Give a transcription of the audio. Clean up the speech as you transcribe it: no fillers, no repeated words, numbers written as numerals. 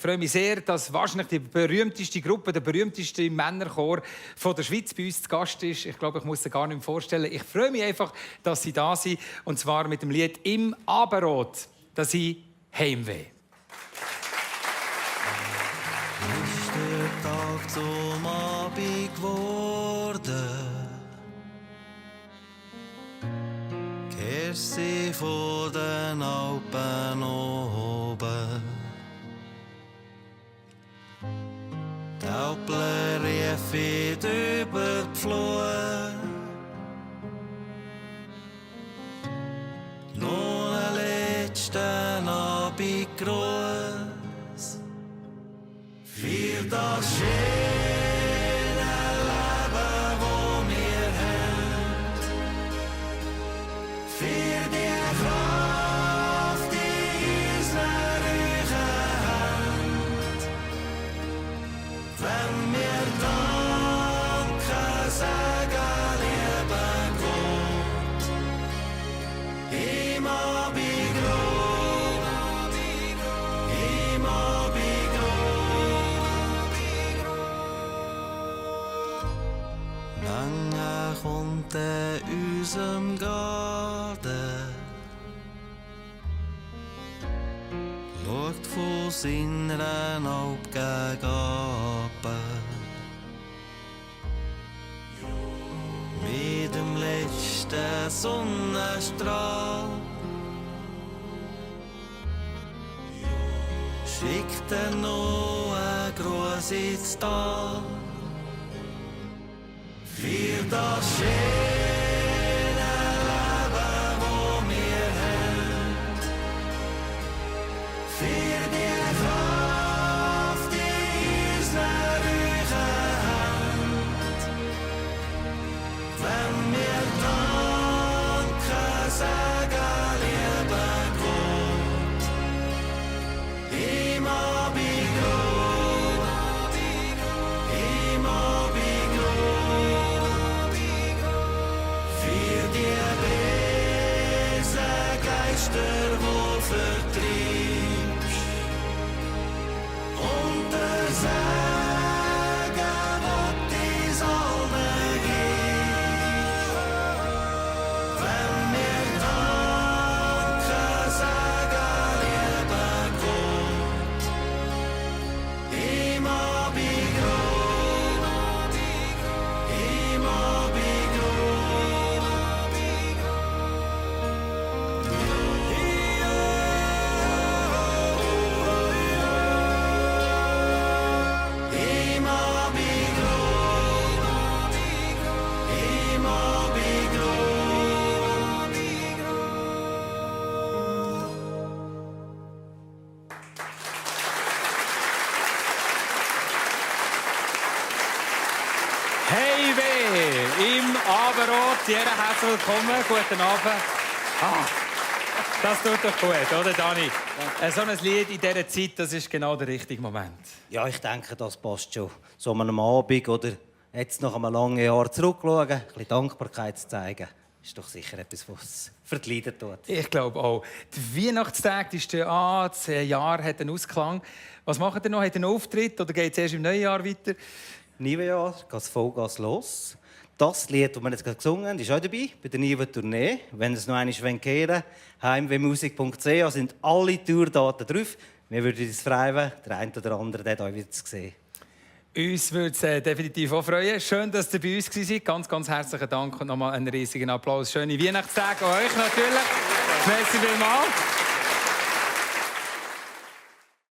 Ich freue mich sehr, dass wahrscheinlich die berühmteste Gruppe, der berühmteste Männerchor von der Schweiz bei uns zu Gast ist. Ich glaube, ich muss sie gar nicht mehr vorstellen. Ich freue mich einfach, dass sie da sind. Und zwar mit dem Lied «Im Abendrot», das ist «Heimweh». Ist der Tag zum Abend geworden? Kehrst sie von den Alpen oben? Die Alpen riefen über die Flur. Noch ein letzten Abendgruß für das schöne Leben, das wir haben, für die Kraft in unseren Rücken, wenn wir Danke sagen, lieber Gott, im Abendrot, im Abendrot. Lange kommt in unserem Garten, schaut von seiner Alp gegen Apen. Mit dem letzten Sonnenstrahl schickt noch einen Gruß ins Tal für das schöne Leben, das wir haben, für die Kraft in unseren Rücken, wenn wir Danke sagen, lieber Gott, im Abendrot, im Abendrot, für die bösen Geister, die vertreibst, und der Segen, was uns allen gibt, wenn wir Danke sagen, lieber Gott, im Abendrot, im Abendrot. Im Abendrot, im Abendrot. «Hey weh!» im Abendrot. Jeder herzlich willkommen. Guten Abend. Das tut doch gut, oder Dani? So ein Lied in dieser Zeit, das ist genau der richtige Moment. Ja, ich denke, das passt schon. So an einem Abend oder jetzt nach einem langen Jahr zurückschauen, ein bisschen Dankbarkeit zu zeigen, ist doch sicher etwas, was für die Lieder tut. Ich glaube auch. Die Weihnachtstage, die stehen an, das Jahr hat einen Ausklang. Was macht ihr noch? Habt ihr einen Auftritt oder geht es erst im neuen Jahr weiter? Neujahr geht es Vollgas los. Das Lied, das wir jetzt gerade gesungen haben, ist auch dabei, bei der neuen Tournee. Wenn ihr es noch einmal kehren wollt, heimwehmusik.ch sind alle Tourdaten drauf. Wir würden uns freuen, der eine oder andere dort auch wieder zu sehen. Uns würde es definitiv auch freuen. Schön, dass ihr bei uns seid. Ganz, ganz herzlichen Dank und nochmal einen riesigen Applaus. Schöne Weihnachtstage an euch natürlich. Merci vielmals.